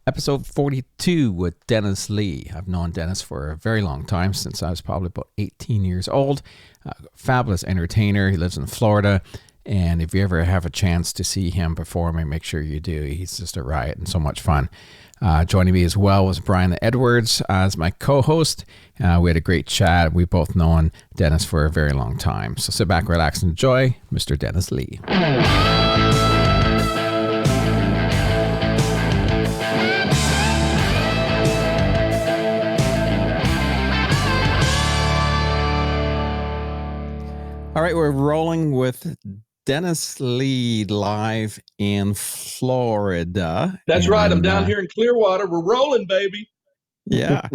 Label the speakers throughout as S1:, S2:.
S1: Episode 42 with Dennis Lee. I've known Dennis for a very long time, since I was probably about 18 years old. Fabulous entertainer. He lives in Florida. And if you ever have a chance to see him performing, make sure you do. He's just a riot and so much fun. Joining me as well was Brian Edwards as my co-host. We had a great chat. We've both known Dennis for a very long time. So sit back, relax, and enjoy Mr. Dennis Lee. All right, we're rolling with Dennis Lee live in Florida.
S2: That's right. I'm down here in Clearwater. We're rolling, baby.
S1: Yeah.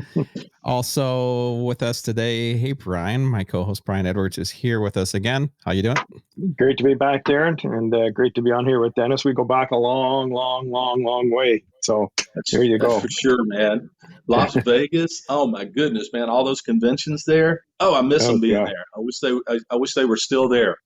S1: Also with us today, hey, Brian, my co-host Brian Edwards is here with us again. How you doing?
S3: Great to be back, Darren, and great to be on here with Dennis. We go back a long way. So there you go.
S2: For sure, man. Las Vegas. Oh my goodness, man! All those conventions there. Oh, I miss them being there. I wish they were still there.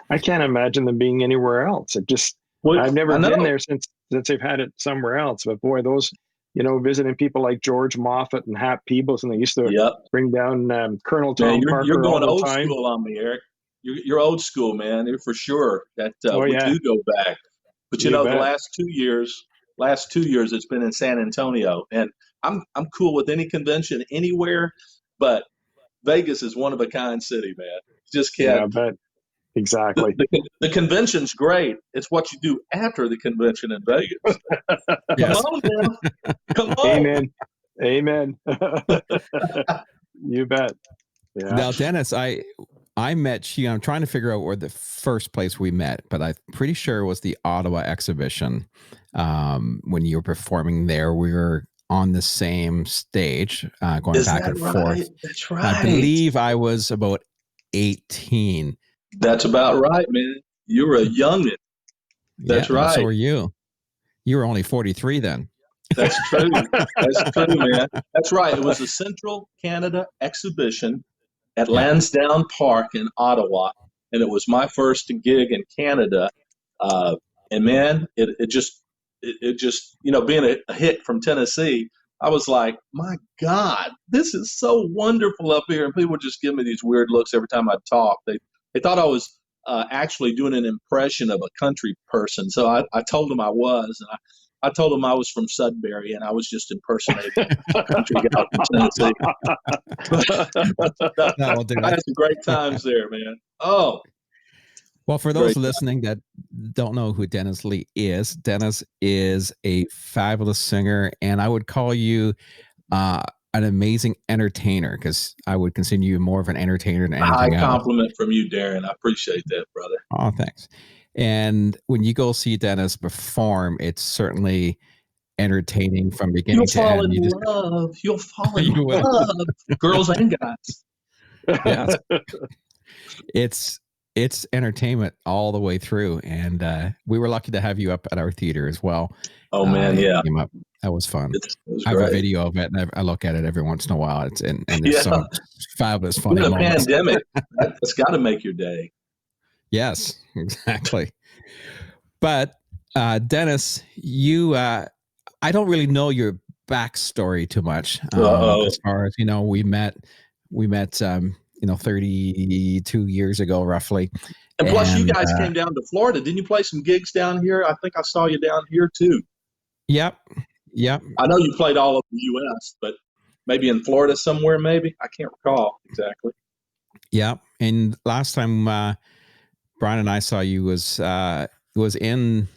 S3: I can't imagine them being anywhere else. I've never been there since they've had it somewhere else. But boy, those, visiting people like George Moffat and Hap Peebles, and they used to bring down Colonel Tom Parker.
S2: You're going
S3: all
S2: old
S3: the time.
S2: School on me, Eric. You're old school, man. You're for sure. That we do go back. But the last 2 years it's been in San Antonio, and I'm cool with any convention anywhere, but Vegas is one of a kind city, man. You just can't.
S3: Yeah, I bet. Exactly.
S2: The convention's great. It's what you do after the convention in Vegas.
S1: Yes.
S2: Come on, man. Come on.
S3: Amen. You bet. Yeah.
S1: Now, Dennis, I met you. I'm trying to figure out where the first place we met, but I'm pretty sure it was the Ottawa exhibition. When you were performing there, we were on the same stage, going back and forth.
S2: That's right.
S1: I believe I was about 18.
S2: That's about right, man. You were a youngin'. That's right.
S1: So were you. You were only 43 then.
S2: That's true. That's true, man. That's right. It was the Central Canada exhibition at Lansdowne Park in Ottawa, and it was my first gig in Canada. And man, it just being a hit from Tennessee, I was like, my God, this is so wonderful up here. And people would just give me these weird looks every time I'd talk. They thought I was actually doing an impression of a country person. So I told them I was, and I told them I was from Sudbury, and I was just impersonating a country guy from Tennessee. I had some great times there, man. Oh.
S1: Well, for those listening that don't know who Dennis Lee is, Dennis is a fabulous singer, and I would call you an amazing entertainer, because I would consider you more of an entertainer than anything else.
S2: High compliment from you, Darren. I appreciate that, brother.
S1: Oh, thanks. And when you go see Dennis perform, it's certainly entertaining from beginning to end.
S2: You'll fall in love. Girls and guys.
S1: Yes. It's entertainment all the way through, and we were lucky to have you up at our theater as well.
S2: Oh man, yeah,
S1: that was fun.
S2: It was
S1: I have a video of it, and I look at it every once in a while. And there's some fabulous funny moments.
S2: In a pandemic, that's got to make your day.
S1: Yes, exactly. But Dennis, you, I don't really know your backstory too much. As far as we met 32 years ago, roughly.
S2: And plus, you guys came down to Florida. Didn't you play some gigs down here? I think I saw you down here too.
S1: Yep.
S2: I know you played all over the U.S., but maybe in Florida somewhere, maybe? I can't recall exactly.
S1: Yeah. And last time Brian and I saw you was in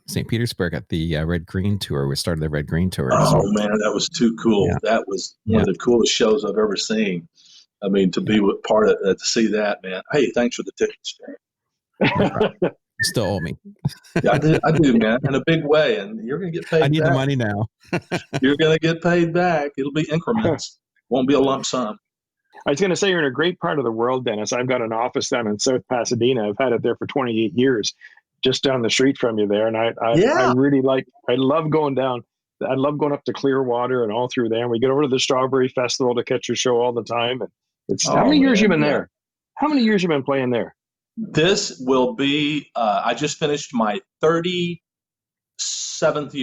S1: St. Petersburg at the Red Green Tour. We started the Red Green Tour.
S2: Oh, man, that was too cool. Yeah. That was one of the coolest shows I've ever seen. I mean, to be part of to see that, man. Hey, thanks for the tickets, Darren.
S1: You still owe me.
S2: Yeah, I do, man, in a big way, and you're going to get paid back.
S1: I need the money now.
S2: You're going to get paid back. It'll be increments. Won't be a lump sum.
S3: I was going to say, you're in a great part of the world, Dennis. I've got an office down in South Pasadena. I've had it there for 28 years, just down the street from you there. And I love going down. I love going up to Clearwater and all through there. And we get over to the Strawberry Festival to catch your show all the time. And how many years you been there? How many years you been playing there?
S2: This will be, I just finished my 30 38th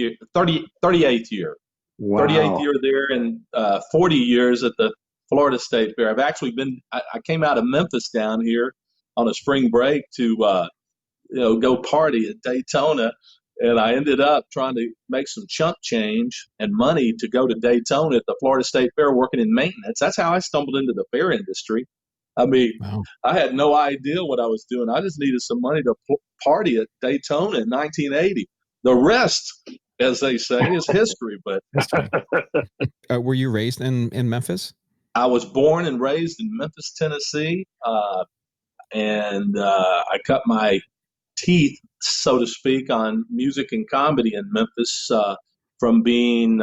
S2: year.
S3: Wow.
S2: 38th year there, and 40 years at the Florida State Fair. I've actually been, I came out of Memphis down here on a spring break to, go party at Daytona. And I ended up trying to make some chump change and money to go to Daytona at the Florida State Fair working in maintenance. That's how I stumbled into the fair industry. I mean,
S1: Wow.
S2: I had no idea what I was doing. I just needed some money to party at Daytona in 1980. The rest, as they say, is history. But
S1: were you raised in Memphis?
S2: I was born and raised in Memphis, Tennessee, and I cut my teeth, so to speak, on music and comedy in Memphis from being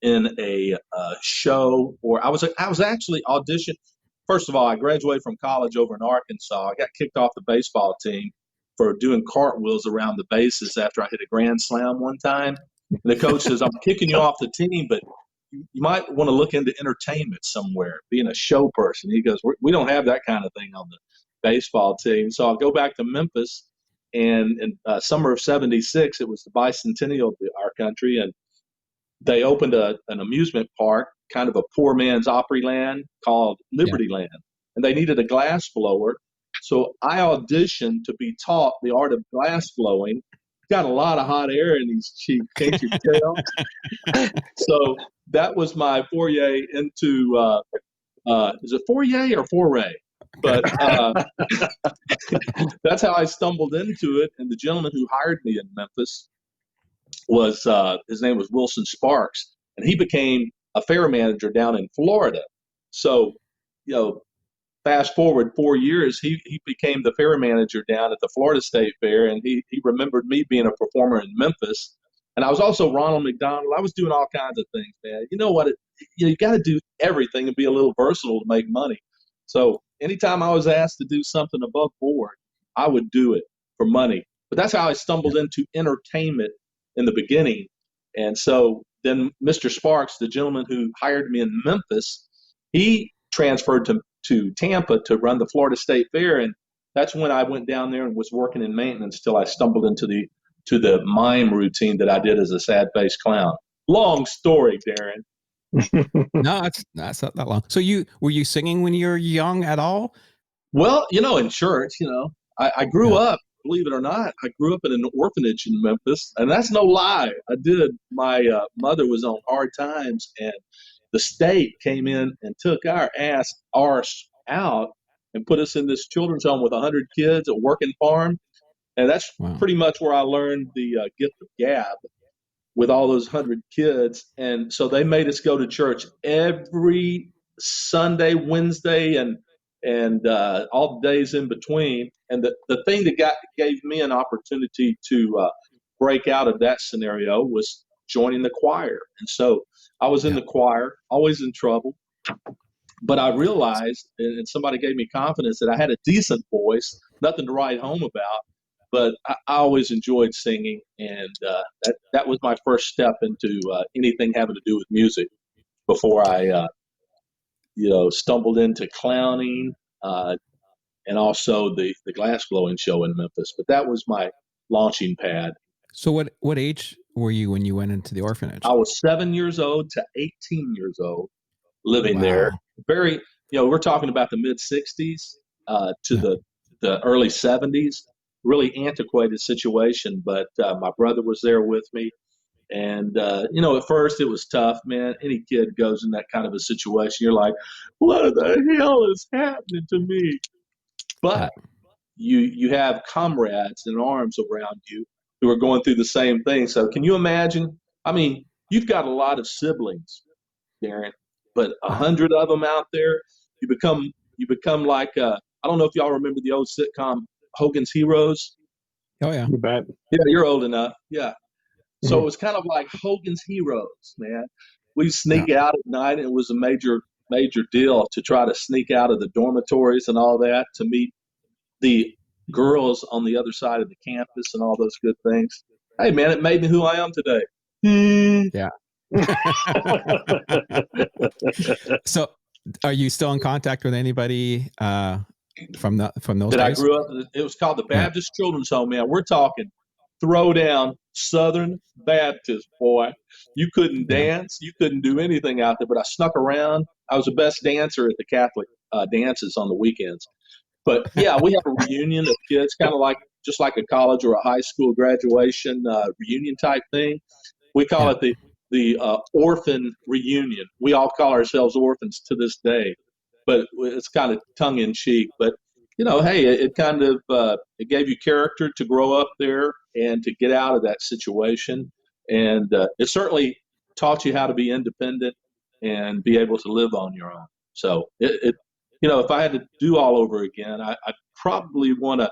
S2: in a show, or I was actually auditioned. First of all, I graduated from college over in Arkansas. I got kicked off the baseball team for doing cartwheels around the bases after I hit a grand slam one time. And the coach says, "I'm kicking you off the team, but you might want to look into entertainment somewhere, being a show person." He goes, "We don't have that kind of thing on the baseball team." So I'll go back to Memphis, and in summer of '76, it was the bicentennial of our country, and they opened an amusement park, kind of a poor man's Opryland called Libertyland, and they needed a glass blower. So I auditioned to be taught the art of glass blowing. Got a lot of hot air in these cheeks, can't you tell? So that was my foray into, is it foray or foray? But that's how I stumbled into it. And the gentleman who hired me in Memphis was, his name was Wilson Sparks, and he became a fair manager down in Florida. So, fast forward 4 years, he became the fair manager down at the Florida State Fair, and he remembered me being a performer in Memphis. And I was also Ronald McDonald. I was doing all kinds of things, man. You know what? You got to do everything and be a little versatile to make money. So anytime I was asked to do something above board, I would do it for money. But that's how I stumbled into entertainment in the beginning. And so then Mr. Sparks, the gentleman who hired me in Memphis, he transferred to Tampa to run the Florida State Fair, and that's when I went down there and was working in maintenance till I stumbled into the mime routine that I did as a sad-faced clown. Long story, Darren.
S1: No, that's not that long. So were you singing when you were young at all?
S2: Well, in church, I grew up, believe it or not, I grew up in an orphanage in Memphis, and that's no lie. I did. My mother was on hard times, and the state came in and took our arse out and put us in this children's home with 100 kids, a working farm. And that's pretty much where I learned the gift of gab with all those 100 kids. And so they made us go to church every Sunday, Wednesday, and all the days in between. And the thing that gave me an opportunity to break out of that scenario was joining the choir. And so I was in the choir, always in trouble. But I realized, and somebody gave me confidence, that I had a decent voice, nothing to write home about. But I always enjoyed singing, and that was my first step into anything having to do with music before I, stumbled into clowning and also the glass blowing show in Memphis. But that was my launching pad.
S1: So what age were you when you went into the orphanage?
S2: I was 7 years old to 18 years old, living there. Very, we're talking about the mid 60s to the early 70s. Really antiquated situation, but my brother was there with me. And, at first it was tough, man. Any kid goes in that kind of a situation. You're like, what the hell is happening to me? But you have comrades in arms around you who are going through the same thing. So can you imagine? I mean, you've got a lot of siblings, Darren, but 100 of them out there, you become like, I don't know if y'all remember the old sitcom Hogan's Heroes.
S1: Oh yeah,
S3: you bet.
S2: Yeah, you're old enough. Yeah. So it was kind of like Hogan's Heroes, man. We sneak out at night, and it was a major deal to try to sneak out of the dormitories and all that to meet the girls on the other side of the campus and all those good things. Hey, man, it made me who I am today.
S1: Yeah. So, are you still in contact with anybody from those days?
S2: I grew up? It was called the Baptist Children's Home, man. We're talking throwdown Southern Baptist, boy. You couldn't dance. You couldn't do anything out there, but I snuck around. I was the best dancer at the Catholic dances on the weekends. But yeah, we have a reunion of kids, kind of like just like a college or a high school graduation reunion type thing. We call it the orphan reunion. We all call ourselves orphans to this day, but it's kind of tongue in cheek. But hey, it kind of it gave you character to grow up there and to get out of that situation, and it certainly taught you how to be independent and be able to live on your own. So if I had to do all over again, I'd probably want to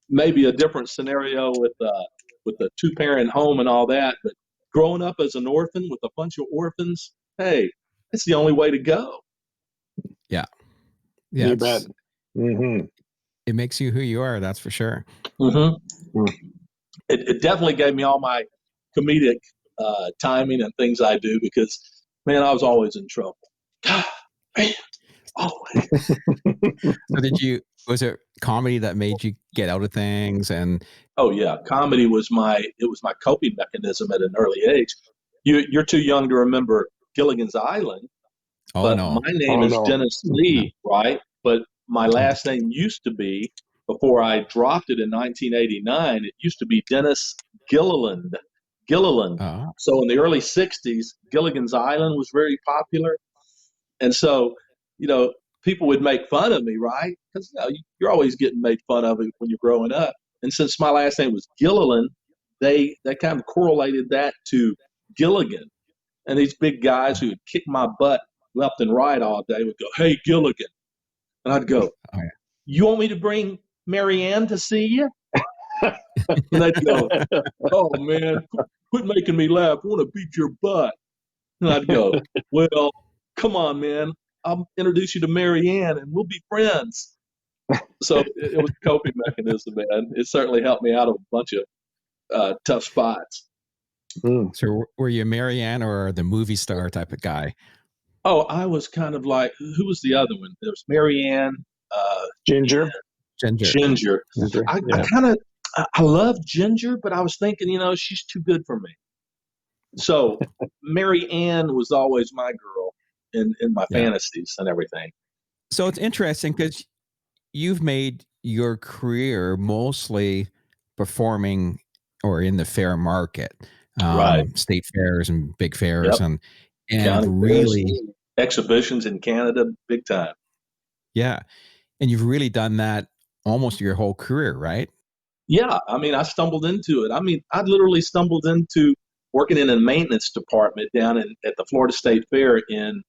S2: maybe a different scenario with a 2-parent home and all that. But growing up as an orphan with a bunch of orphans, hey, it's the only way to go.
S1: Yeah.
S3: You bet. Mm-hmm.
S1: It makes you who you are. That's for sure.
S2: Mm-hmm. It definitely gave me all my comedic timing and things I do because, man, I was always in trouble. Man, always.
S1: So was it comedy that made you get out of things? And
S2: oh yeah, comedy was my coping mechanism at an early age. You're too young to remember Gilligan's Island, but
S1: no.
S2: my name is Dennis Lee, right? But my last name used to be, before I dropped it in 1989, it used to be Dennis Gilliland.
S1: Uh-huh.
S2: So in the early 60s, Gilligan's Island was very popular. And so, people would make fun of me, right? Because you're always getting made fun of when you're growing up. And since my last name was Gilliland, they kind of correlated that to Gilligan. And these big guys who would kick my butt left and right all day would go, "Hey, Gilligan." And I'd go, "Oh, yeah. You want me to bring Marianne to see you?" And they'd go, "Oh, man, quit making me laugh. I want to beat your butt." And I'd go, "Well, come on, man. I'll introduce you to Marianne and we'll be friends." So it was a coping mechanism, man. It certainly helped me out of a bunch of tough spots.
S1: So were you Marianne or the movie star type of guy?
S2: Oh, I was kind of like, who was the other one? There was Marianne.
S3: Ginger.
S2: I love Ginger, but I was thinking, she's too good for me. So Mary Ann was always my girl in my fantasies and everything.
S1: So it's interesting because you've made your career mostly performing or in the fair market,
S2: right?
S1: State fairs and big fairs, and
S2: County
S1: really
S2: fairs, exhibitions in Canada, big time.
S1: Yeah, and you've really done that almost your whole career, right?
S2: Yeah, I mean, I stumbled into it. I mean, I literally stumbled into working in a maintenance department down at the Florida State Fair in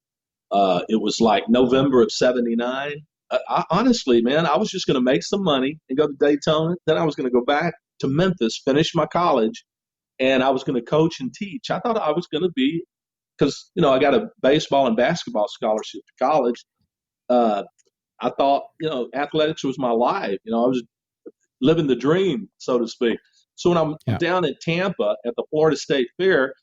S2: it was like November of '79. Honestly, man, I was just going to make some money and go to Daytona. Then I was going to go back to Memphis, finish my college, and I was going to coach and teach. I thought I was going to be, because, I got a baseball and basketball scholarship to college. I thought, athletics was my life. I was living the dream, so to speak. So when I'm down in Tampa at the Florida State Fair,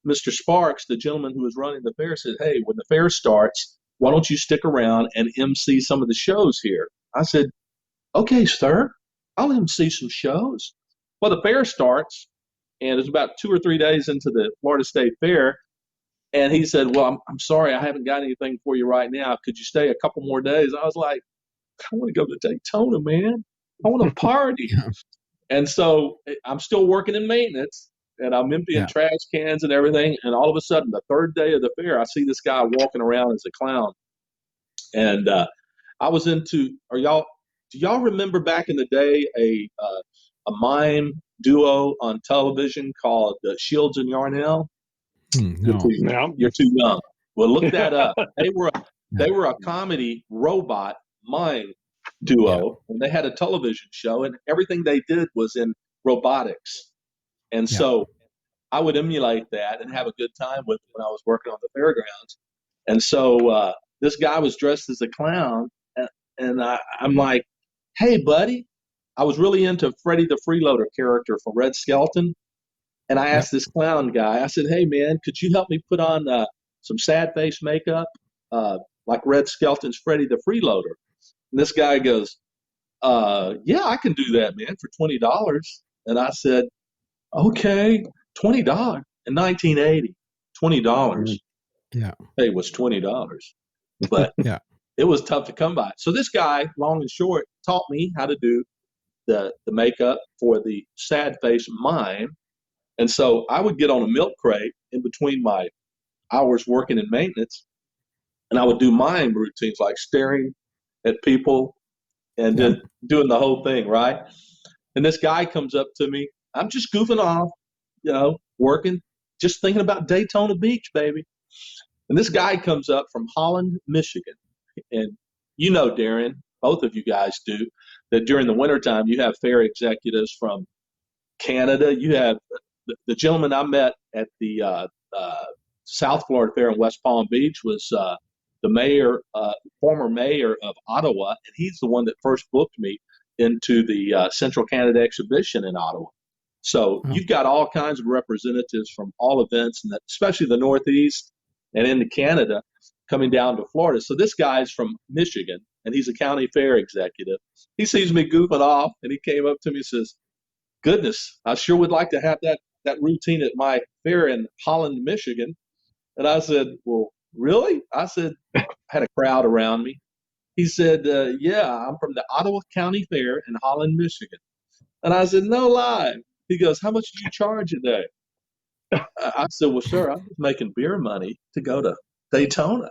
S2: Mr. Sparks, the gentleman who was running the fair, said, "Hey, when the fair starts, why don't you stick around and MC some of the shows here?" I said, "Okay, sir, I'll MC some shows." Well, the fair starts, and it's about 2 or 3 days into the Florida State Fair. And he said, "Well, I'm sorry, I haven't got anything for you right now. Could you stay a couple more days?" I was like, "I want to go to Daytona, man. I want to party." And so I'm still working in maintenance, and I'm emptying trash cans and everything. And all of a sudden, the third day of the fair, I see this guy walking around as a clown. And I was into. Do y'all remember back in the day a mime duo on television called Shields and Yarnell?
S1: No.
S2: You're too young. Well, look that up. They were a comedy robot mime duo, and they had a television show, and everything they did was in robotics. And so I would emulate that and have a good time with when I was working on the fairgrounds. And so this guy was dressed as a clown, and I'm like, "Hey, buddy." I was really into Freddy the Freeloader character from Red Skelton. And I asked this clown guy, I said, "Hey, man, could you help me put on some sad face makeup like Red Skelton's Freddy the Freeloader?" And this guy goes, "Yeah, I can do that, man, for $20. And I said, Okay, $20 in 1980. $20.
S1: Yeah.
S2: It was $20, but
S1: Yeah.
S2: it was tough to come by. So this guy, long and short, taught me how to do the makeup for the sad face mime. And so I would get on a milk crate in between my hours working in maintenance, and I would do mime routines like staring at people and
S1: Yeah.
S2: then doing the whole thing, right? And this guy comes up to me. I'm just goofing off, working, just thinking about Daytona Beach, baby. And this guy comes up from Holland, Michigan. And Darren, both of you guys do, that during the wintertime, you have fair executives from Canada. You have the gentleman I met at the South Florida Fair in West Palm Beach was the mayor, former mayor of Ottawa, and he's the one that first booked me into the Central Canada exhibition in Ottawa. So you've got all kinds of representatives from all events, and especially the Northeast and into Canada, coming down to Florida. So this guy's from Michigan, and he's a county fair executive. He sees me goofing off, and he came up to me and says, "Goodness, I sure would like to have that routine at my fair in Holland, Michigan." And I said, "Well, really?" I said, I had a crowd around me. He said, "Yeah, I'm from the Ottawa County Fair in Holland, Michigan." And I said, "No lie." He goes, "How much do you charge a day?" I said, "Well, sir, I'm just making beer money to go to Daytona."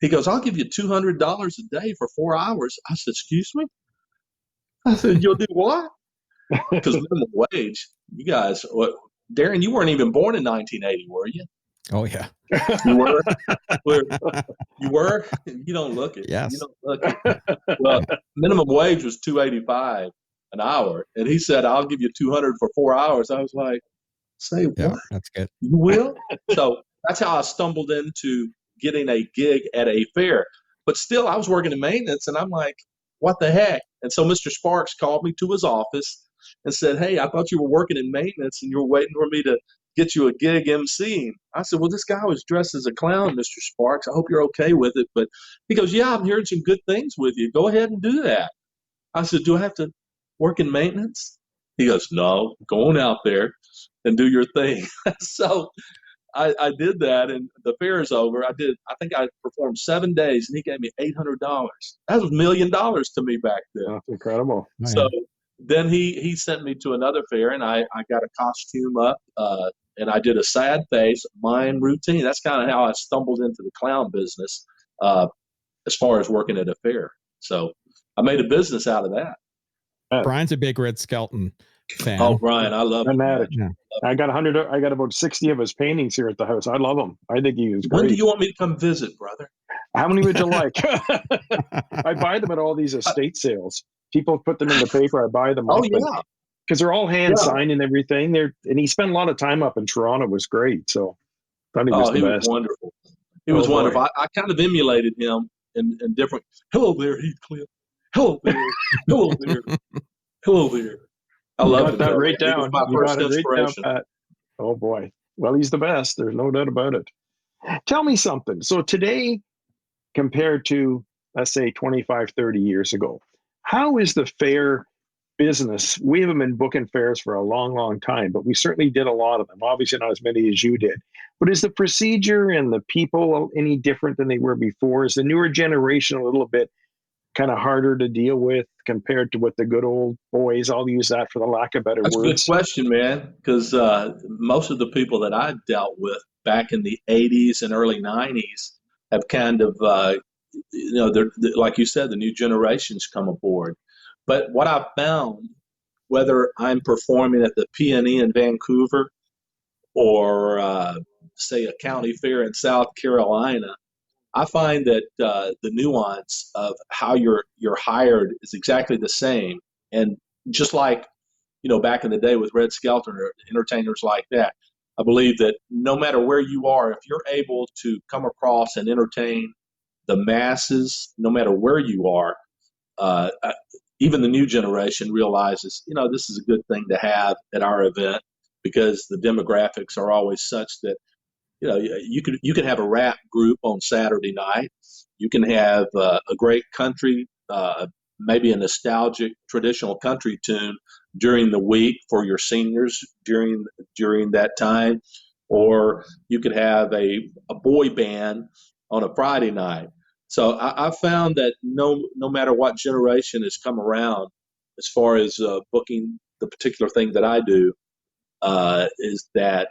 S2: He goes, "I'll give you $200 a day for 4 hours." I said, "Excuse me?" I said, "You'll do what?" Because minimum wage, you guys, Darren, you weren't even born in 1980, were you?
S1: Oh, yeah.
S2: You were? You were? You don't look it.
S1: Yes.
S2: You don't look it. Well, minimum wage was $2.85 an hour. And he said, "I'll give you 200 for 4 hours." I was like, "Say
S1: Yeah,
S2: what?
S1: that's good.
S2: You will?" So that's how I stumbled into getting a gig at a fair. But still, I was working in maintenance, and I'm like, what the heck? And so Mr. Sparks called me to his office and said, "Hey, I thought you were working in maintenance and you were waiting for me to get you a gig emceeing." I said, "Well, this guy was dressed as a clown, Mr. Sparks. I hope you're okay with it." But he goes, "Yeah, I'm hearing some good things with you. Go ahead and do that." I said, "Do I have to work in maintenance?" He goes, "No, go on out there and do your thing." So I did that, and the fair is over. I think I performed 7 days, and he gave me $800. That was $1 million to me back then.
S3: That's incredible.
S2: So then he sent me to another fair, and I got a costume up, and I did a sad face mime routine. That's kind of how I stumbled into the clown business, as far as working at a fair. So I made a business out of that.
S1: Brian's a big Red Skelton fan.
S2: Oh, Brian, I love him.
S3: Yeah. I got about 60 of his paintings here at the house. I love him. I think he is great.
S2: When do you want me to come visit, brother?
S3: How many would you like? I buy them at all these estate sales. People put them in the paper. I buy them.
S2: Oh, yeah.
S3: Because they're all hand signed and everything. And he spent a lot of time up in Toronto. It was great. So I thought he was the best.
S2: Was wonderful. He was wonderful. I kind of emulated him in different. "Hello there, Heathcliff. Hello there. Hello there. Hello there." I love it.
S3: That right down.
S2: My first inspiration.
S3: Right down, oh boy. Well, he's the best. There's no doubt about it. Tell me something. So today, compared to, let's say, 25, 30 years ago, how is the fair business? We haven't been booking fairs for a long, long time, but we certainly did a lot of them. Obviously not as many as you did. But is the procedure and the people any different than they were before? Is the newer generation a little bit kind of harder to deal with compared to what the good old boys, I'll use that for the lack of better
S2: That's
S3: words?
S2: That's a good question, man, because most of the people that I dealt with back in the 80s and early 90s have kind of, like you said, the new generations come aboard. But what I've found, whether I'm performing at the PNE in Vancouver or, say, a county fair in South Carolina, I find that the nuance of how you're hired is exactly the same. And just like, back in the day with Red Skelton or entertainers like that, I believe that no matter where you are, if you're able to come across and entertain the masses, no matter where you are, even the new generation realizes, this is a good thing to have at our event because the demographics are always such that you can have a rap group on Saturday night. You can have a great country maybe a nostalgic traditional country tune during the week for your seniors during that time, or you could have a boy band on a Friday night. So I found that no matter what generation has come around, as far as booking the particular thing that I do, is that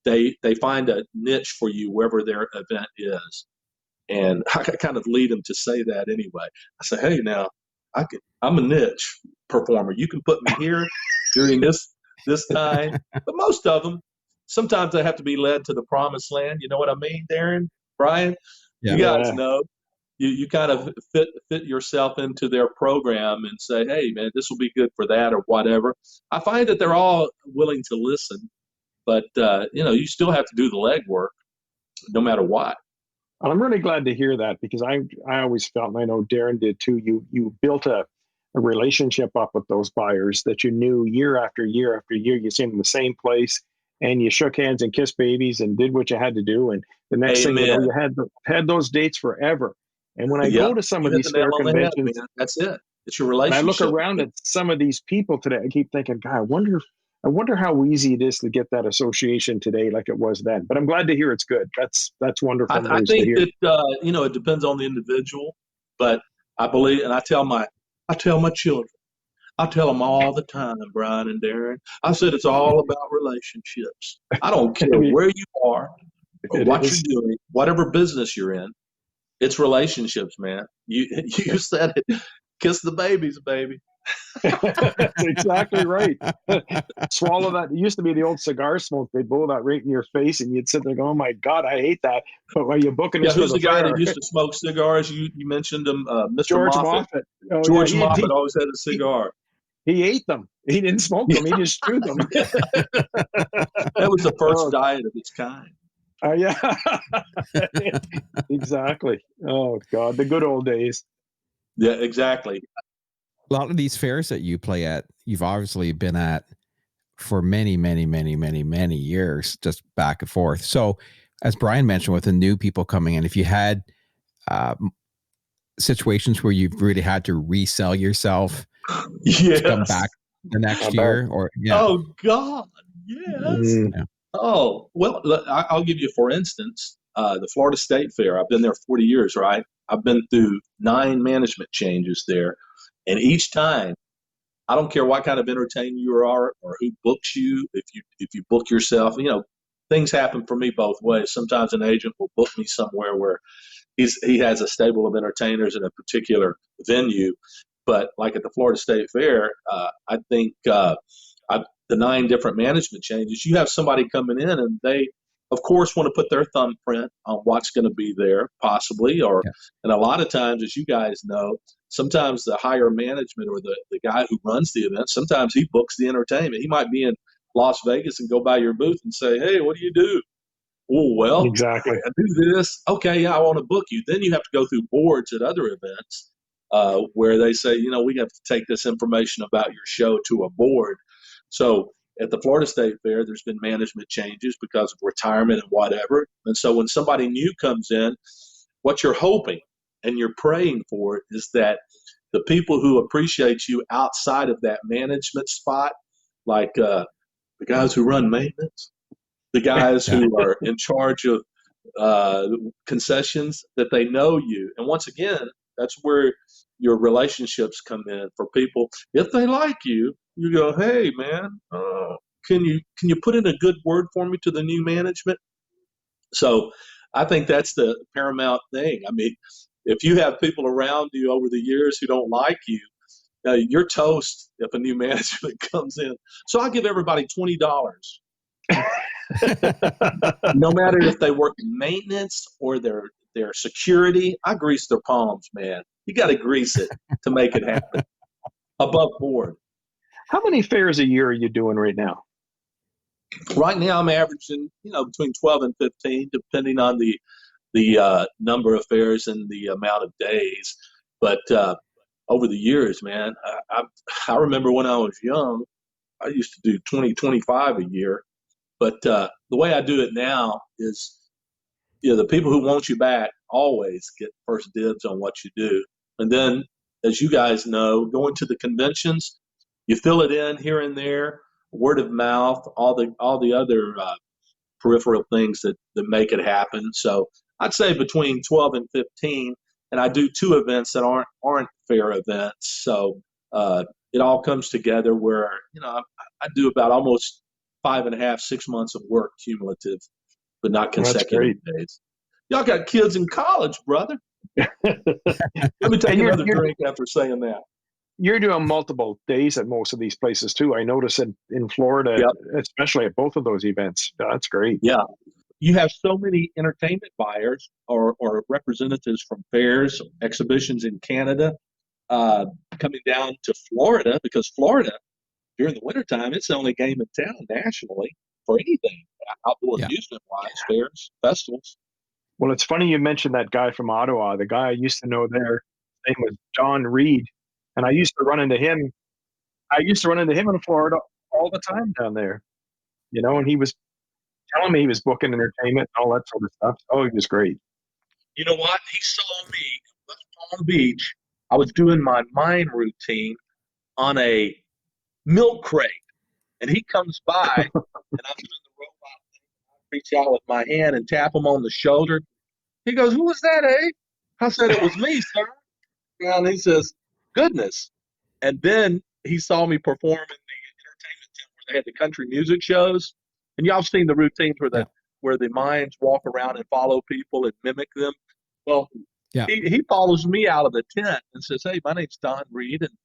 S2: they find a niche for you wherever their event is. And I kind of lead them to say that anyway. I say, hey, now I'm a niche performer. You can put me here during this time. But most of them, sometimes they have to be led to the promised land. You know what I mean, Darren, Brian?
S1: Yeah.
S2: You guys know. You kind of fit yourself into their program and say, hey, man, this will be good for that or whatever. I find that they're all willing to listen, but, you still have to do the legwork no matter what.
S3: I'm really glad to hear that, because I always felt, and I know Darren did too, you built a relationship up with those buyers that you knew year after year after year. You seen them in the same place, and you shook hands and kissed babies and did what you had to do. And the next thing you know, you had those dates forever. And when I go to some of these fair conventions,
S2: that's it. It's your relationship.
S3: And I look around at some of these people today, I keep thinking, God, I wonder how easy it is to get that association today like it was then. But I'm glad to hear it's good. That's wonderful news
S2: I think
S3: to hear.
S2: that it depends on the individual, but I believe, and I tell my children, I tell them all the time, Brian and Darren, I said it's all about relationships. I don't care where you are or what you're doing, whatever business you're in. It's relationships, man. You said it. Kiss the babies, baby.
S3: That's exactly right. Swallow that. It used to be the old cigar smoke. They'd blow that right in your face, and you'd sit there going, "Oh my God, I hate that." But while you're booking this,
S2: who's the guy that used to smoke cigars? You mentioned him, Mr.
S3: George
S2: Moffat.
S3: Oh,
S2: George Moffat always had a cigar.
S3: He ate them. He didn't smoke them. He just chewed them.
S2: That was the first diet of its kind.
S3: Yeah, exactly. Oh God, the good old days.
S2: Yeah, exactly.
S1: A lot of these fairs that you play at, you've obviously been at for many, many, many, many, many years, just back and forth. So, as Brian mentioned, with the new people coming in, if you had situations where you've really had to resell yourself to come back the next year, or
S2: oh God, yes. Yeah. Oh, well, I'll give you, for instance, the Florida State Fair. I've been there 40 years, right? I've been through 9 management changes there. And each time, I don't care what kind of entertainer you are or who books you, if you book yourself, things happen for me both ways. Sometimes an agent will book me somewhere where he has a stable of entertainers in a particular venue. But like at the Florida State Fair, I think the 9 different management changes, you have somebody coming in and they, of course, want to put their thumbprint on what's going to be there, possibly. And a lot of times, as you guys know, sometimes the higher management or the guy who runs the event, sometimes he books the entertainment. He might be in Las Vegas and go by your booth and say, hey, what do you do? Oh, well,
S3: exactly.
S2: I do this. Okay, yeah, I want to book you. Then you have to go through boards at other events where they say, we have to take this information about your show to a board. So at the Florida State Fair, there's been management changes because of retirement and whatever. And so when somebody new comes in, what you're hoping and you're praying for is that the people who appreciate you outside of that management spot, like the guys who run maintenance, the guys who are in charge of concessions, that they know you. And once again, that's where your relationships come in for people. If they like you, you go, hey, man, can you put in a good word for me to the new management? So I think that's the paramount thing. I mean, if you have people around you over the years who don't like you, you're toast if a new management comes in. So I give everybody $20. No matter if they work in maintenance or their security, I grease their palms, man. You got to grease it to make it happen. Above board.
S3: How many fairs a year are you doing right now?
S2: Right now, I'm averaging, between 12 and 15, depending on the number of fairs and the amount of days. But over the years, man, I remember when I was young, I used to do 20, 25 a year. But the way I do it now is, the people who want you back always get first dibs on what you do. And then as you guys know, going to the conventions, you fill it in here and there, word of mouth, all the other peripheral things that make it happen. So I'd say between 12 and 15, and I do 2 events that aren't fair events. So it all comes together where, I do about almost 5.5, 6 months of work cumulative, but not consecutive days. Y'all got kids in college, brother. Let me take another drink after saying that.
S3: You're doing multiple days at most of these places too. I noticed in Florida, especially at both of those events. That's great.
S2: Yeah. You have so many entertainment buyers or representatives from fairs, exhibitions in Canada, coming down to Florida, because Florida, during the wintertime, it's the only game in town nationally for anything, outdoor amusement-wise, fairs, festivals.
S3: Well, it's funny you mentioned that guy from Ottawa. The guy I used to know there, his name was John Reed, and I used to run into him. In Florida all the time down there, and he was telling me he was booking entertainment and all that sort of stuff. Oh, he was great.
S2: You know what? He saw me in West Palm Beach. I was doing my mime routine on a milk crate, and he comes by, and I'm doing the robot thing. I reach out with my hand and tap him on the shoulder. He goes, "Who was that, eh?" I said, "It was me, sir." And he says, "Goodness." And then he saw me perform in the entertainment tent where they had the country music shows. And y'all have seen the routines where the mimes walk around and follow people and mimic them. Well, he follows me out of the tent and says, "Hey, my name's Don Reed." And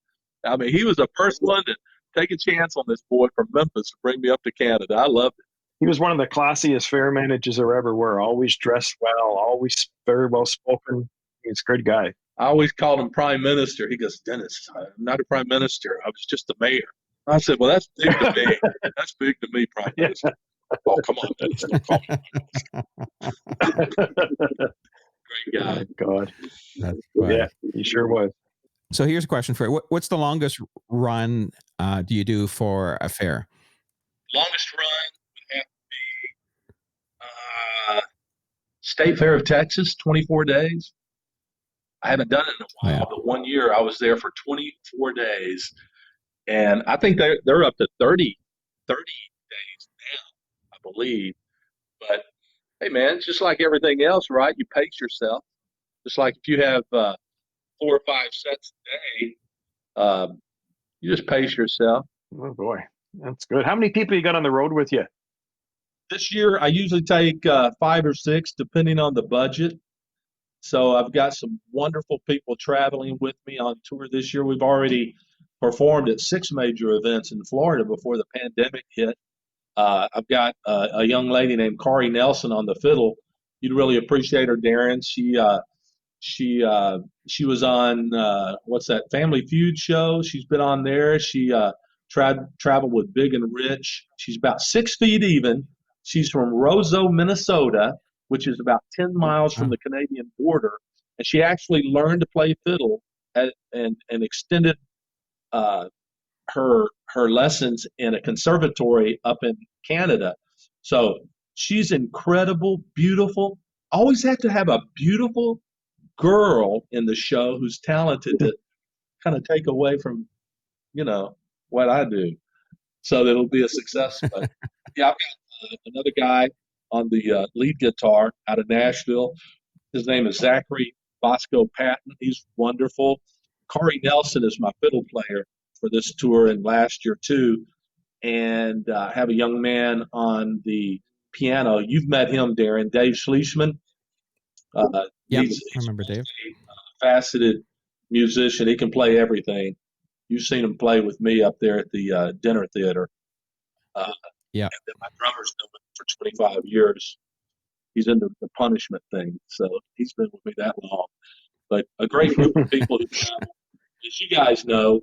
S2: I mean, he was the first one to take a chance on this boy from Memphis to bring me up to Canada. I loved it.
S3: He was one of the classiest fair managers there ever were. Always dressed well, always very well spoken. He's a good guy.
S2: I always called him Prime Minister. He goes, "Dennis, I'm not a Prime Minister. I was just the mayor." I said, "Well, that's big to me. That's big to me, Prime Minister." "Oh, come on, Dennis. Don't call me Prime Minister." Great guy.
S3: Oh, God. Yeah, he sure was.
S1: So here's a question for you. What's the longest run do you do for a fair?
S2: Longest run would have to be State Fair of Texas, 24 days. I haven't done it in a while, but one year I was there for 24 days. And I think they're up to 30 days now, I believe. But, hey, man, it's just like everything else, right? You pace yourself. Just like if you have 4 or 5 sets a day, you just pace yourself.
S3: Oh, boy. That's good. How many people you got on the road with you?
S2: This year, I usually take 5 or 6, depending on the budget. So I've got some wonderful people traveling with me on tour this year. We've already performed at 6 major events in Florida before the pandemic hit. I've got a young lady named Kari Nelson on the fiddle. You'd really appreciate her, Darren. She was on what's that, Family Feud show? She's been on there. She traveled with Big and Rich. She's about 6 feet even. She's from Roseau, Minnesota, which is about 10 miles from the Canadian border. And she actually learned to play fiddle and extended her lessons in a conservatory up in Canada. So she's incredible, beautiful. Always have to have a beautiful girl in the show who's talented to kind of take away from, what I do. So that it'll be a success. But yeah, I've got another guy on the lead guitar out of Nashville. His name is Zachary Bosco Patton. He's wonderful. Kari Nelson is my fiddle player for this tour and last year too. And I have a young man on the piano. You've met him, Darren, Dave Schleishman.
S1: He's I remember Dave.
S2: A faceted musician. He can play everything. You've seen him play with me up there at the dinner theater. And then my drummer's been with me for 25 years. He's into the punishment thing, so he's been with me that long. But a great group of people who travel. As you guys know,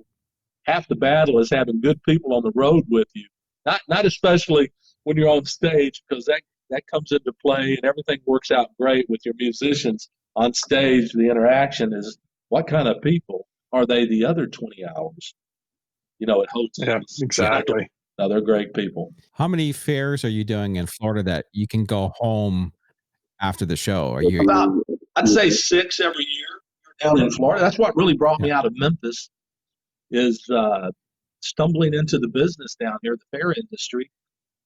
S2: half the battle is having good people on the road with you. Not especially when you're on stage, because that comes into play and everything works out great with your musicians on stage. The interaction is, what kind of people are they the other 20 hours? At hotels.
S3: Yeah, exactly.
S2: No, they're great people.
S1: How many fairs are you doing in Florida that you can go home after the show? Are you
S2: I'd say 6 every year, down in Florida. That's what really brought me out of Memphis is stumbling into the business down here, the fair industry,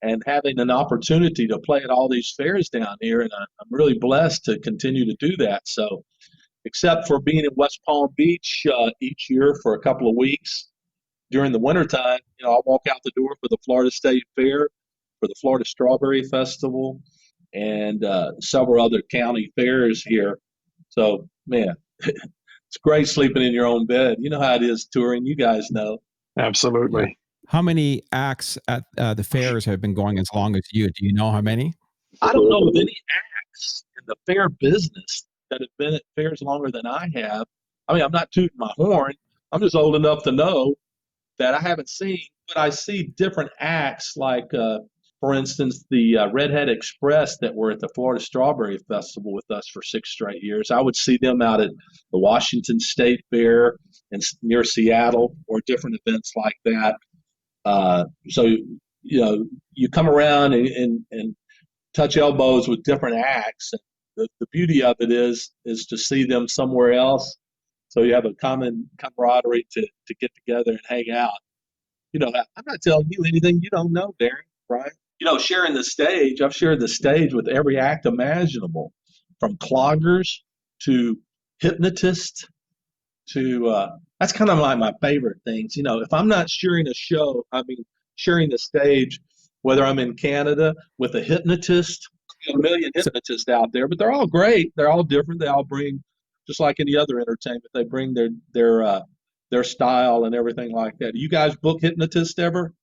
S2: and having an opportunity to play at all these fairs down here. And I'm really blessed to continue to do that. So except for being in West Palm Beach each year for a couple of weeks during the wintertime, I'll walk out the door for the Florida State Fair, for the Florida Strawberry Festival, and several other county fairs here. So, man, it's great sleeping in your own bed. You know how it is touring. You guys know.
S3: Absolutely.
S1: Yeah. How many acts at the fairs have been going as long as you? Do you know how many?
S2: I don't know of any acts in the fair business that have been at fairs longer than I have. I mean, I'm not tooting my horn. I'm just old enough to know that I haven't seen, but I see different acts like, for instance, the Redhead Express that were at the Florida Strawberry Festival with us for 6 straight years. I would see them out at the Washington State Fair and near Seattle or different events like that. So, you come around and touch elbows with different acts. And the beauty of it is to see them somewhere else. So you have a common camaraderie to get together and hang out. I'm not telling you anything you don't know, Darren, right? Sharing the stage, I've shared the stage with every act imaginable, from cloggers to hypnotists to, that's kind of like my favorite things. If I'm not sharing a show, sharing the stage, whether I'm in Canada with a hypnotist, a million hypnotists out there, but they're all great. They're all different. They all bring, just like any other entertainment, they bring their style and everything like that. Do you guys book hypnotists ever?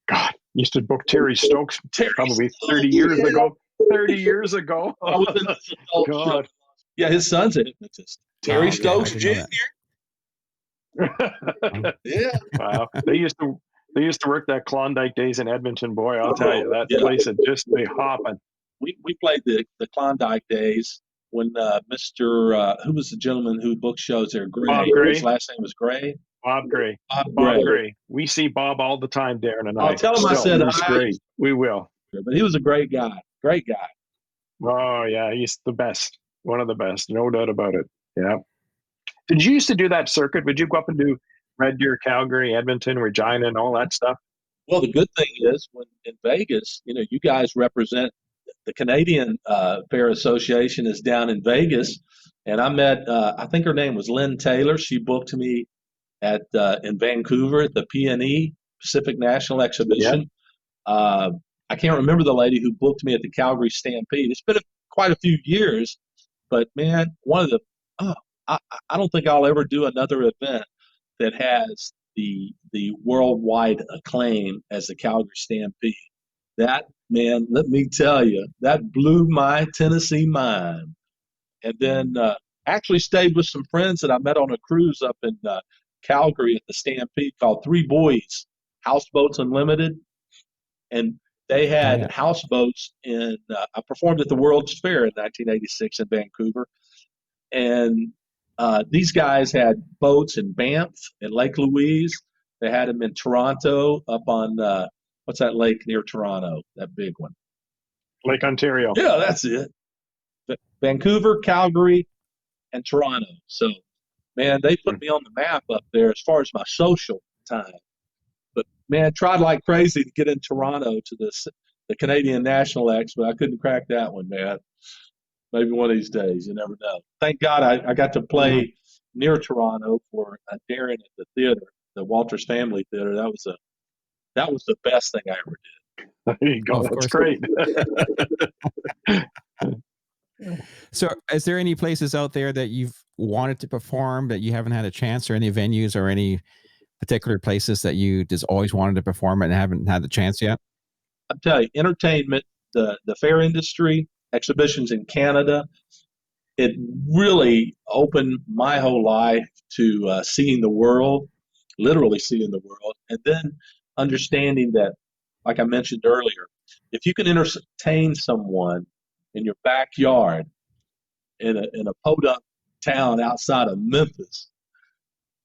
S3: God, used to book Terry Stokes probably 30 years ago. 30 years ago.
S2: I was in this adult show. Yeah, his son's a hypnotist. Terry Stokes Jr. Yeah.
S3: Wow. They used to work that Klondike Days in Edmonton. Boy, I'll tell you, that place had just been hopping.
S2: We played the Klondike Days when Mr. Who was the gentleman who booked shows there? Gray.
S3: Bob Gray.
S2: His last name was Gray.
S3: Bob Gray.
S2: Bob
S3: Gray. We see Bob all the time, Darren and I.
S2: I'll tell him I said
S3: he's great. We will.
S2: But he was a great guy. Great guy.
S3: Oh, yeah. He's the best. One of the best. No doubt about it. Yeah. Did you used to do that circuit? Would you go up and do Red Deer, Calgary, Edmonton, Regina, and all that stuff?
S2: Well, the good thing is when in Vegas, you guys represent the Canadian Fair Association is down in Vegas. And I met, I think her name was Lynn Taylor. She booked me at in Vancouver at the PNE, Pacific National Exhibition. Yep. I can't remember the lady who booked me at the Calgary Stampede. It's been quite a few years, but man, I don't think I'll ever do another event that has the worldwide acclaim as the Calgary Stampede. That, man, let me tell you, that blew my Tennessee mind. And then actually stayed with some friends that I met on a cruise up in Calgary at the Stampede called Three Boys, Houseboats Unlimited. And they had houseboats in, I performed at the World's Fair in 1986 in Vancouver. And these guys had boats in Banff and Lake Louise. They had them in Toronto up on, what's that lake near Toronto, that big one?
S3: Lake Ontario.
S2: Yeah, that's it. Vancouver, Calgary, and Toronto. So, man, they put me on the map up there as far as my social time. But, man, tried like crazy to get in Toronto to the Canadian National X, but I couldn't crack that one, man. Maybe one of these days. You never know. Thank God I got to play near Toronto for Darren at the theater, the Walters Family Theater. That was the best thing I ever did.
S3: There you go. That's great.
S1: So is there any places out there that you've wanted to perform that you haven't had a chance, or any venues or any particular places that you just always wanted to perform and haven't had the chance yet?
S2: I'll tell you, entertainment, the fair industry, exhibitions in Canada, it really opened my whole life to seeing the world, literally seeing the world, and then understanding that, like I mentioned earlier, if you can entertain someone in your backyard in a podunk town outside of Memphis,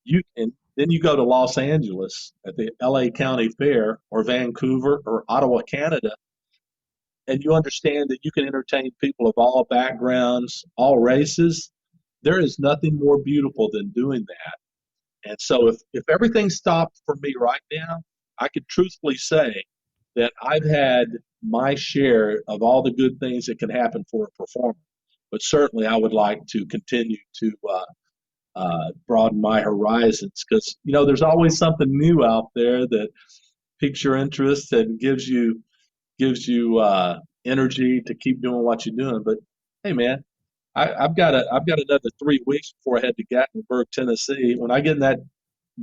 S2: then you go to Los Angeles at the LA County Fair or Vancouver or Ottawa, Canada, and you understand that you can entertain people of all backgrounds, all races, there is nothing more beautiful than doing that. And so if everything stopped for me right now, I could truthfully say that I've had my share of all the good things that can happen for a performer. But certainly I would like to continue to broaden my horizons, because, there's always something new out there that piques your interest and gives you energy to keep doing what you're doing. But hey, man, I've got another 3 weeks before I head to Gatlinburg, Tennessee. When I get in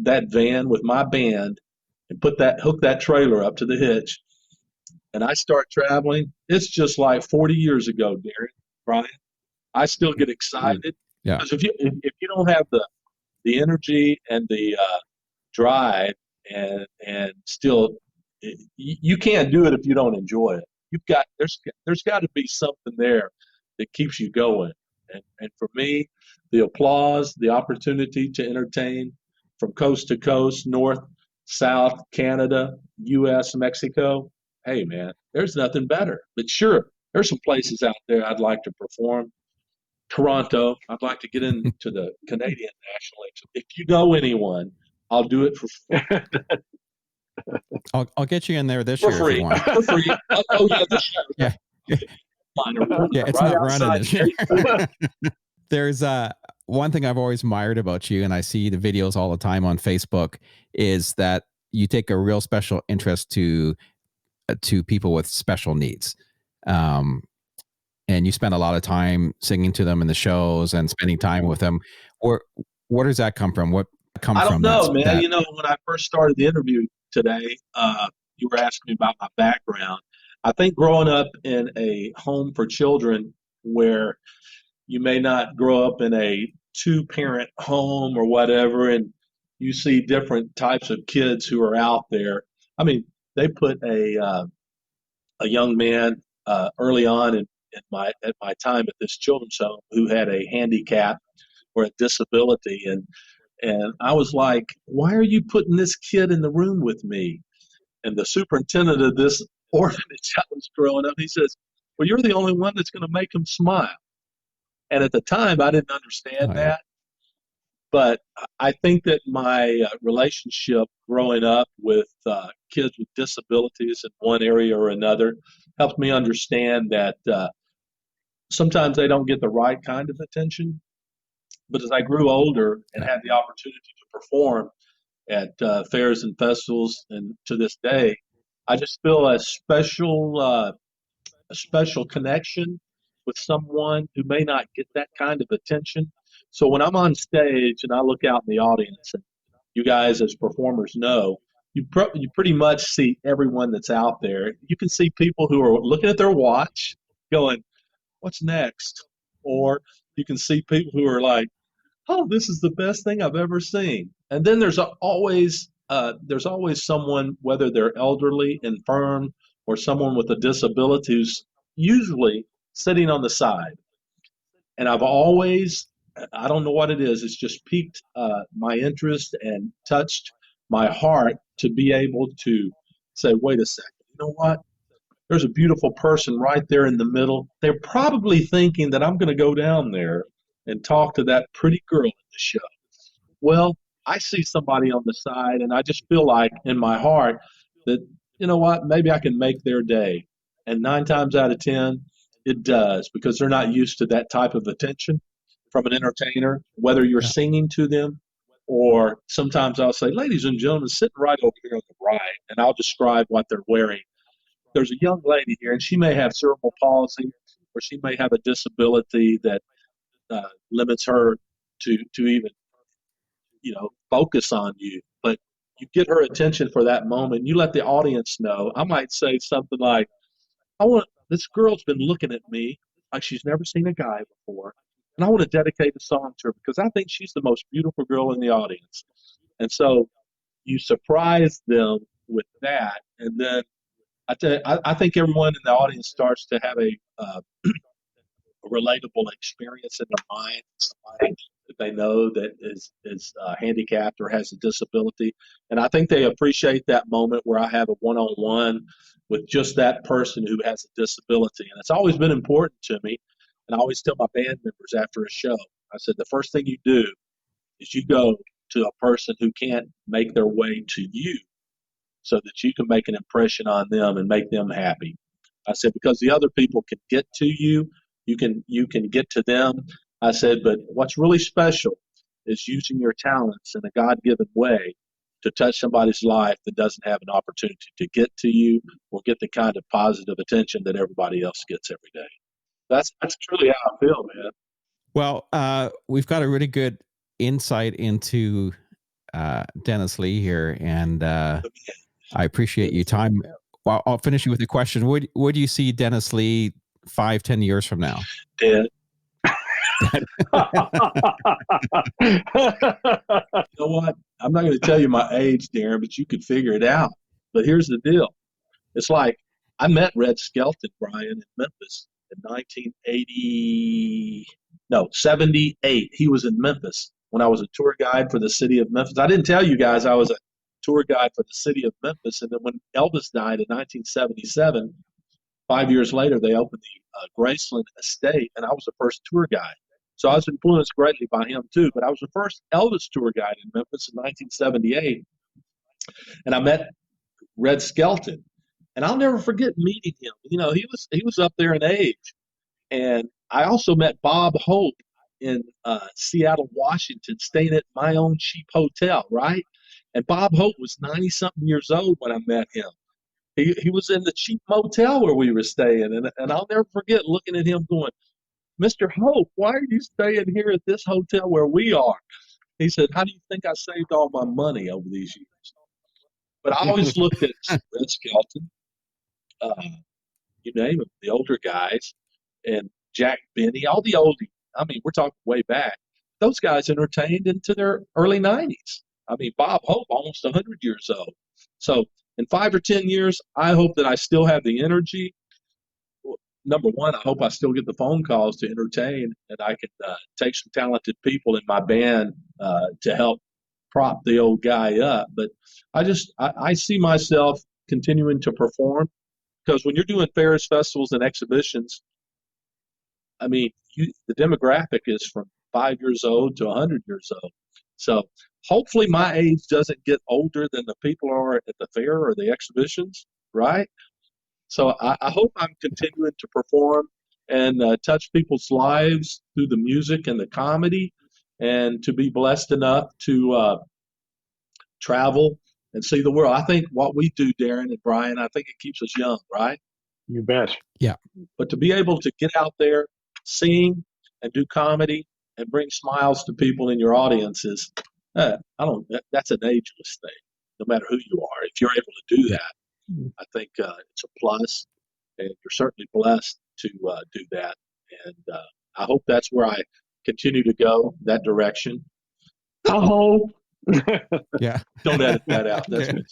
S2: that van with my band and hook that trailer up to the hitch, and I start traveling, it's just like 40 years ago, Brian. I still get excited.
S1: Yeah.
S2: Because if you don't have the energy and the drive and still, you can't do it if you don't enjoy it. There's got to be something there that keeps you going. And for me, the applause, the opportunity to entertain from coast to coast, north, south, Canada, U.S., Mexico. Hey, man, there's nothing better. But sure, there's some places out there I'd like to perform. Toronto, I'd like to get into the Canadian National League. If you know anyone, I'll do it for
S1: I'll get you in there this
S2: for
S1: year
S2: free.
S1: if you want.
S2: For free. Oh yeah, this year.
S1: Yeah. Yeah, it's
S2: right
S1: not running this year.
S2: outside.
S1: There's one thing I've always admired about you, and I see the videos all the time on Facebook, is that you take a real special interest to people with special needs. And you spend a lot of time singing to them in the shows and spending time with them. Where does that come from? What come
S2: I don't
S1: from
S2: know,
S1: that?
S2: man. When I first started the interview today, you were asking me about my background. I think growing up in a home for children where you may not grow up in a two-parent home or whatever, and you see different types of kids who are out there. I mean, they put a young man early on at my time at this children's home who had a handicap or a disability, and I was like, why are you putting this kid in the room with me? And the superintendent of this orphanage I was growing up, he says, well, you're the only one that's going to make him smile. And at the time, I didn't understand that. But I think that my relationship growing up with kids with disabilities in one area or another helped me understand that sometimes they don't get the right kind of attention. But as I grew older and had the opportunity to perform at fairs and festivals, and to this day, I just feel a special connection with someone who may not get that kind of attention. So when I'm on stage and I look out in the audience, and you guys as performers know, you pretty much see everyone that's out there. You can see people who are looking at their watch going, what's next? Or you can see people who are like, oh, this is the best thing I've ever seen. And then there's always someone, whether they're elderly, infirm, or someone with a disability, who's usually sitting on the side. And I've always, I don't know what it is, it's just piqued my interest and touched my heart to be able to say, wait a second, you know what? There's a beautiful person right there in the middle. They're probably thinking that I'm going to go down there and talk to that pretty girl in the show. Well, I see somebody on the side, and I just feel like in my heart that, you know what, maybe I can make their day. And 9 times out of 10, it does, because they're not used to that type of attention from an entertainer, whether you're singing to them, or sometimes I'll say, ladies and gentlemen, sitting right over here on the right, and I'll describe what they're wearing. There's a young lady here, and she may have cerebral palsy, or she may have a disability that limits her to even focus on you. But you get her attention for that moment. You let the audience know. I might say something like, this girl's been looking at me like she's never seen a guy before, and I want to dedicate a song to her because I think she's the most beautiful girl in the audience. And so you surprise them with that, and then I think everyone in the audience starts to have a relatable experience in their mind. Somebody that they know that is handicapped or has a disability, and I think they appreciate that moment where I have a one-on-one with just that person who has a disability. And it's always been important to me. And I always tell my band members after a show, I said, the first thing you do is you go to a person who can't make their way to you so that you can make an impression on them and make them happy. I said, because the other people can get to you, you can get to them. I said, but what's really special is using your talents in a God-given way to touch somebody's life that doesn't have an opportunity to get to you or get the kind of positive attention that everybody else gets every day. That's truly how I feel, man.
S1: Well, we've got a really good insight into Dennis Lee here, and I appreciate your time. Well, I'll finish you with a question. Where do you see Dennis Lee 5-10 years from now?
S2: Dead. You know what? I'm not going to tell you my age, Darren, but you could figure it out. But here's the deal. It's like I met Red Skelton, Brian, in Memphis in 78. He was in Memphis when I was a tour guide for the city of Memphis. I didn't tell you guys I was a tour guide for the city of Memphis. And then when Elvis died in 1977, 5 years later, they opened the Graceland Estate, and I was the first tour guide. So I was influenced greatly by him too. But I was the first Elvis tour guide in Memphis in 1978, and I met Red Skelton, and I'll never forget meeting him. You know, he was up there in age, and I also met Bob Hope in Seattle, Washington, staying at my own cheap hotel, right? And Bob Hope was 90-something years old when I met him. He was in the cheap motel where we were staying, and I'll never forget looking at him going, Mr. Hope, why are you staying here at this hotel where we are? He said, how do you think I saved all my money over these years? But I always looked at Red Skelton, you name it, the older guys, and Jack Benny, all the oldie. I mean, we're talking way back. Those guys entertained into their early 90s. I mean, Bob Hope, almost 100 years old. So in 5 or 10 years, I hope that I still have the energy. Number one, I hope I still get the phone calls to entertain, and I can take some talented people in my band to help prop the old guy up. But I see myself continuing to perform, because when you're doing fairs, festivals, and exhibitions, I mean, the demographic is from 5 years old to 100 years old. So hopefully my age doesn't get older than the people are at the fair or the exhibitions, right? So I hope I'm continuing to perform and touch people's lives through the music and the comedy, and to be blessed enough to travel and see the world. I think what we do, Darren and Brian, I think it keeps us young, right?
S3: You bet.
S1: Yeah.
S2: But to be able to get out there, sing, and do comedy and bring smiles to people in your audiences, that's an ageless thing, no matter who you are. If you're able to do that, I think it's a plus, and you're certainly blessed to do that. And I hope that's where I continue to go, that direction. I hope.
S1: Yeah.
S2: Don't edit that out. That's good.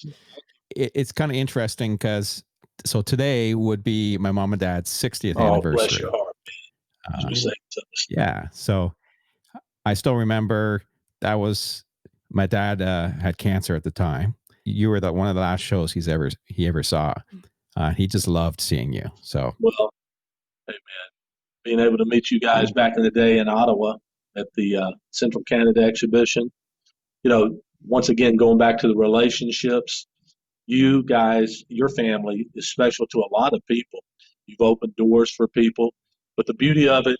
S1: It's kind of interesting because today would be my mom and dad's 60th anniversary.
S2: Bless your heart, man.
S1: Yeah. So I still remember that was my dad had cancer at the time. You were one of the last shows he ever saw. He just loved seeing you. So
S2: well, hey man, being able to meet you guys back in the day in Ottawa at the Central Canada exhibition, once again going back to the relationships, you guys, your family is special to a lot of people. You've opened doors for people, but the beauty of it,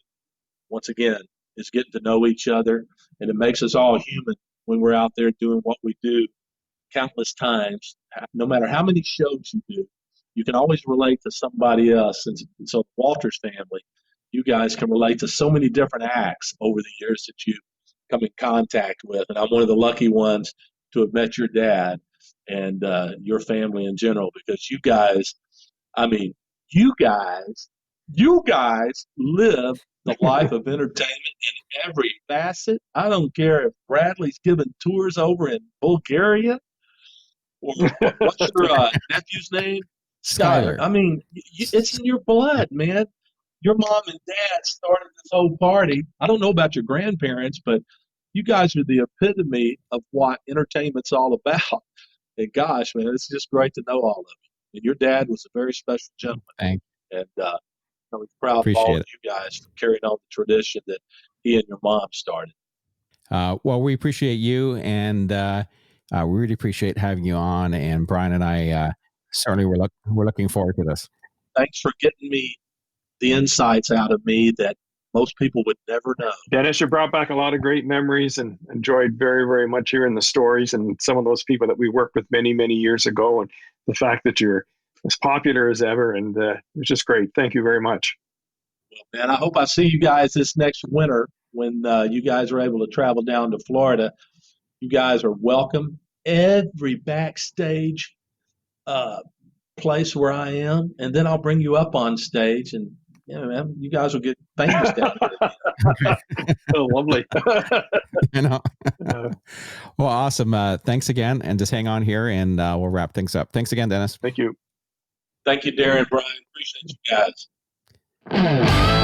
S2: once again, is getting to know each other, and it makes us all human when we're out there doing what we do countless times. No matter how many shows you do, you can always relate to somebody else. And so Walter's family, you guys can relate to so many different acts over the years that you come in contact with. And I'm one of the lucky ones to have met your dad and your family in general, because you guys live the life of entertainment in every facet. I don't care if Bradley's giving tours over in Bulgaria, or what's your nephew's name?
S1: Skyler.
S2: I mean, it's in your blood, man. Your mom and dad started this whole party. I don't know about your grandparents, but you guys are the epitome of what entertainment's all about. And gosh, man, it's just great to know all of you. And your dad was a very special gentleman.
S1: Thank
S2: you. And I was proud of all of you guys for carrying on the tradition that he and your mom started.
S1: Well, we appreciate you, and we really appreciate having you on. And Brian and I certainly we're looking forward to this.
S2: Thanks for getting me the insights out of me that most people would never know.
S3: Dennis, you brought back a lot of great memories, and enjoyed very, very much hearing the stories and some of those people that we worked with many, many years ago, and the fact that you're as popular as ever, and it's just great. Thank you very much.
S2: Well, man, I hope I see you guys this next winter when you guys are able to travel down to Florida. You guys are welcome. Every backstage place where I am, and then I'll bring you up on stage, and man, you guys will get famous down here.
S3: Oh, lovely.
S1: Well, awesome. Thanks again, and just hang on here, and we'll wrap things up. Thanks again, Dennis.
S3: Thank you.
S2: Thank you, Darren, Brian. Appreciate you guys.